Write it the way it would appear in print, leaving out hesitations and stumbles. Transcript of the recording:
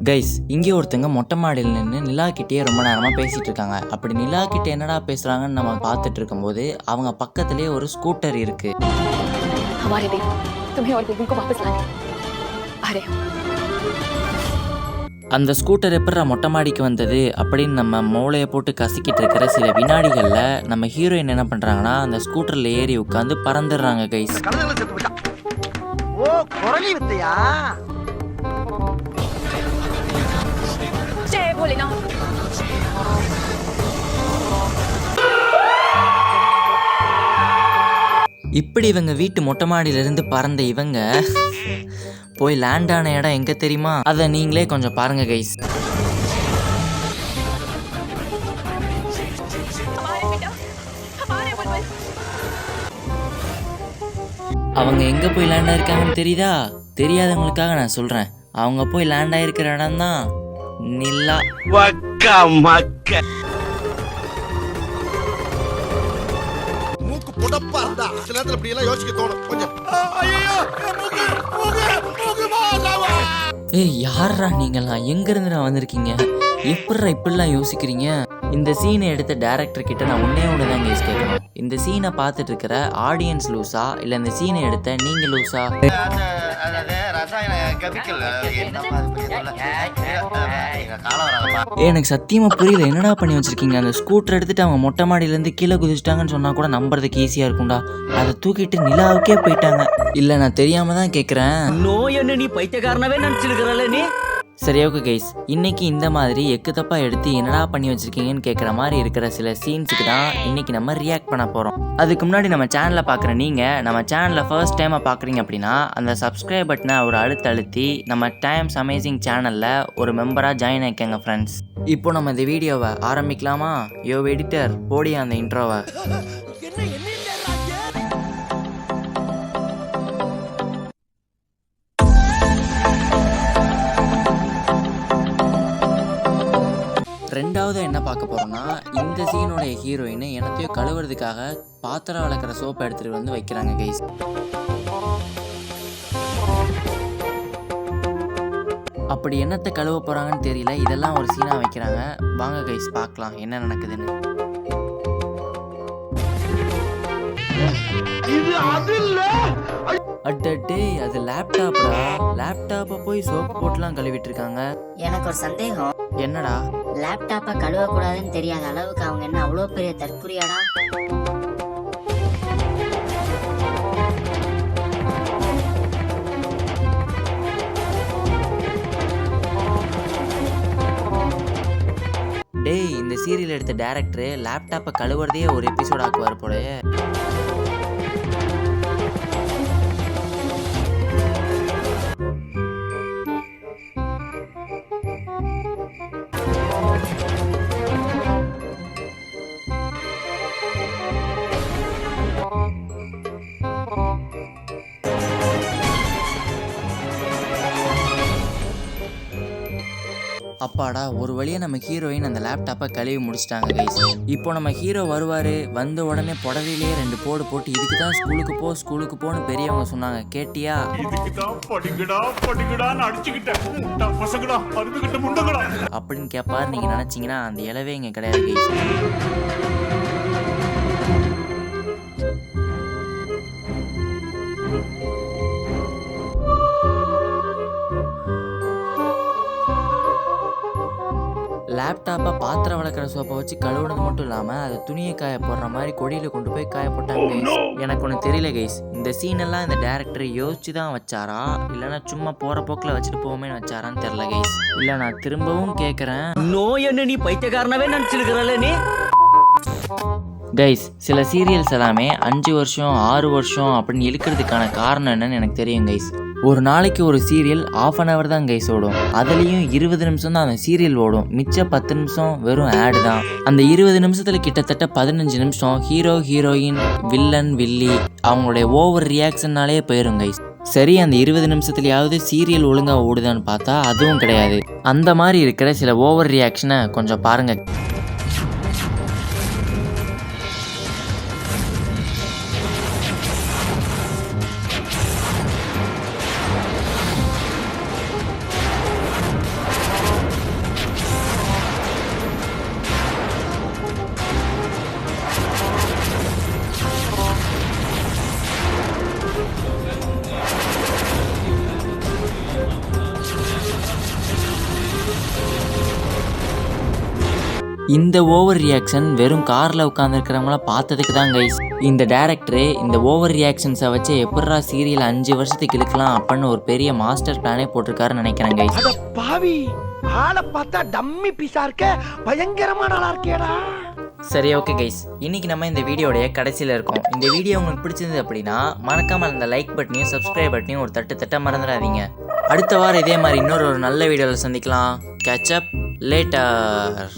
Guys, இங்கே ஒருத்தங்க மொட்டை மாடியில் நின்று நிலா கிட்டேயே ரொம்ப நேரமாக பேசிகிட்டு இருக்காங்க. அப்படி நிலா கிட்டே என்னடா பேசுகிறாங்கன்னு நம்ம பார்த்துட்டு இருக்கும்போது அவங்க பக்கத்துலேயே ஒரு ஸ்கூட்டர் இருக்கு. அந்த ஸ்கூட்டர் எப்படா மொட்டை மாடிக்கு வந்தது அப்படின்னு நம்ம மூளையை போட்டு கசிக்கிட்டு இருக்கிற சில வினாடிகளில் நம்ம ஹீரோயின் என்ன பண்ணுறாங்கன்னா அந்த ஸ்கூட்டரில் ஏறி உட்காந்து பறந்துடுறாங்க கைஸ். இப்படி இவங்க வீட்டு மொட்டை மாடியிலிருந்து பறந்த இவங்க போய் லேண்ட் ஆன இடம் எங்க தெரியுமா? அதை நீங்களே கொஞ்சம் பாருங்க கைஸ். அவங்க எங்க போய் லேண்ட் ஆயிருக்காங்கன்னு தெரியுதா? தெரியாதவங்களுக்காக நான் சொல்றேன். அவங்க போய் லேண்ட் ஆயிருக்கிற இடம் தான் நிலா. ஏய், யாரா நீங்களாம்? எங்க இருந்து நான் வந்திருக்கீங்க? எப்படா இப்படிலாம் யோசிக்கிறீங்க? இந்த சீனை எடுத்த டைரக்டர் கிட்ட நான் ஒன்னே ஒண்ணுதான் கேஸ் கேட்கணும். இந்த சீனை பார்த்துட்டு இருக்கிற ஆடியன்ஸ் லூஸா இல்ல இந்த சீனை எடுத்த நீங்க லூஸா? எனக்கு சத்தியமா புரியல, என்னடா பண்ணி வச்சிருக்கீங்க? அந்த ஸ்கூட்டர் எடுத்துட்டு அவங்க மொட்டை மாடியில இருந்து கீழே குதிச்சிட்டாங்கன்னு சொன்னா கூட நம்புறதுக்கு ஈஸியா இருக்கும்டா. அதை தூக்கிட்டு நிலாவுக்கே போயிட்டாங்க. இல்ல, நான் தெரியாம தான் கேக்குறேன். நீ பைத்தியக்காரனவே நினைச்சிருக்கிறல்ல நீ. சரி, ஓகே கைஸ், இன்னைக்கு இந்த மாதிரி எக்கு தப்பா எடுத்து என்னடா பண்ணி வச்சிருக்கீங்கன்னு கேட்குற மாதிரி இருக்கிற சில சீன்ஸுக்கு தான் இன்னைக்கு நம்ம ரியாக்ட் பண்ண போகிறோம். அதுக்கு முன்னாடி நம்ம சேனலை பார்க்குற நீங்கள் நம்ம சேனலை ஃபர்ஸ்ட் டைமாக பார்க்குறீங்க அப்படின்னா அந்த சப்ஸ்கிரைப் பட்டனை ஒரு அழுத்தி நம்ம டைம்ஸ் அமேசிங் சேனலில் ஒரு மெம்பராக ஜாயின் ஆகிக்கங்க ஃப்ரெண்ட்ஸ். இப்போ நம்ம இந்த வீடியோவை ஆரம்பிக்கலாமா? யோ எடிட்டர், போடி அந்த இன்ட்ரோவை. ரெண்டாவது என்ன பார்க்க போறோம்னா, இந்த சீனோட ஹீரோயின் என்னத்தையோ கழுவுறதுக்காக பாத்திரம் வளர்க்குற சோப்பை எடுத்துட்டு வந்து வைக்கிறாங்க கைஸ். அப்படி என்னத்தை கழுவ போறாங்கன்னு தெரியல, இதெல்லாம் ஒரு சீனா வைக்கிறாங்க. வாங்க கைஸ் பார்க்கலாம் என்ன நடக்குதுன்னு. அட்டே, அது லேப்டாப்டா. லேப்டாப்பை போய் சோப்பு போட்டுலாம் கழுவிட்டு இருக்காங்க. எனக்கு ஒரு சந்தேகம். என்னடா? லேப்டாப்பை கழுவ கூடாதுன்னு தெரியாத அளவுக்கு அவங்க என்ன அவ்வளோ பெரிய தற்குறியாடா? டேய், இந்த சீரியல் எடுத்த டைரக்டர் லேப்டாப்பை கழுவுறதே ஒரு எபிசோட் ஆக்குவார் போலயே. அப்பாடா, ஒரு வழியா நம்ம ஹீரோயின் அந்த லேப்டாப்பை கழுவி முடிச்சிட்டாங்க கைஸ். இப்போ நம்ம ஹீரோ வருவாரு. வந்த உடனே புடவையிலேயே 2 போடு போட்டு இதுக்கு தான் ஸ்கூலுக்கு போன்னு பெரியவங்க சொன்னாங்க. கேட்டியா? அப்படின்னு கேட்பாரு. நீங்க நினைச்சீங்கன்னா அந்த இலவே இங்க கிடையாது கைஸ். லேப்டாப்பை பாத்திரம் வளர்க்குற சோப்பை வச்சு கழுவுனது மட்டும் இல்லாமல் அது துணியை காய போடுற மாதிரி கொடியில் கொண்டு போய் காய போட்டாங்க கைஸ். எனக்கு ஒன்று தெரியல கைஸ், இந்த சீனெல்லாம் இந்த டேரக்டர் யோசிச்சு தான் வச்சாரா இல்லைன்னா சும்மா போகிற போக்கில் வச்சுட்டு போவோமேனு வச்சாரான்னு தெரில கைஸ். இல்லை, நான் திரும்பவும் கேட்குறேன், நீ பைத்தியக்காரனவே நினைச்சிருக்கிறல்ல நீ. கைஸ், சில சீரியல்ஸ் எல்லாமே 5 வருஷம் 6 வருஷம் அப்படின்னு இழுக்கிறதுக்கான காரணம் என்னன்னு எனக்கு தெரியும் கைஸ். ஒரு நாளைக்கு ஒரு சீரியல் 1/2 hour தான் கைஸ் ஓடும். அதுலேயும் 20 நிமிஷம் தான் அந்த சீரியல் ஓடும். மிச்ச 10 நிமிஷம் வெறும் ஆடு தான். அந்த 20 நிமிஷத்தில் கிட்டத்தட்ட 15 நிமிஷம் ஹீரோ ஹீரோயின் வில்லன் வில்லி அவங்களுடைய ஓவர் ரியாக்ஷன்னாலே போயிடும் கைஸ். சரி, அந்த 20 நிமிஷத்துலையாவது சீரியல் ஒழுங்காக ஓடுதான்னு பார்த்தா அதுவும் கிடையாது. அந்த மாதிரி இருக்கிற சில ஓவர் ரியாக்ஷனை கொஞ்சம் பாருங்க. இந்த ஓவர் ரியாக்ஷன் வெறும் காரில் உட்காந்துருக்கிறவங்கள பார்த்ததுக்கு தான் கைஸ். இந்த டேரக்டரு இந்த ஓவர் ரியாக்ஷன்ஸை வச்சு எப்படா சீரியல் 5 வருஷத்துக்கு இழுக்கலாம் அப்படின்னு ஒரு பெரிய மாஸ்டர் பிளானே போட்டிருக்காருன்னு நினைக்கிறேன் கைஸ். அட பாவி, ஆளை பார்த்தா டம்மி பீஸா இருக்க, பயங்கரமான ஆளா இருக்கேடா. சரி, ஓகே கைஸ், இன்னைக்கு நம்ம இந்த வீடியோடைய கடைசியில் இருக்கோம். இந்த வீடியோ உங்களுக்கு பிடிச்சிருந்தது அப்படின்னா மறக்காமல் அந்த லைக் பட்டனையும் சப்ஸ்கிரைப் பட்டனையும் ஒரு தட்ட மறந்துடாதீங்க. அடுத்த வாரம் இதே மாதிரி இன்னொரு நல்ல வீடியோவில் சந்திக்கலாம். Catch up later.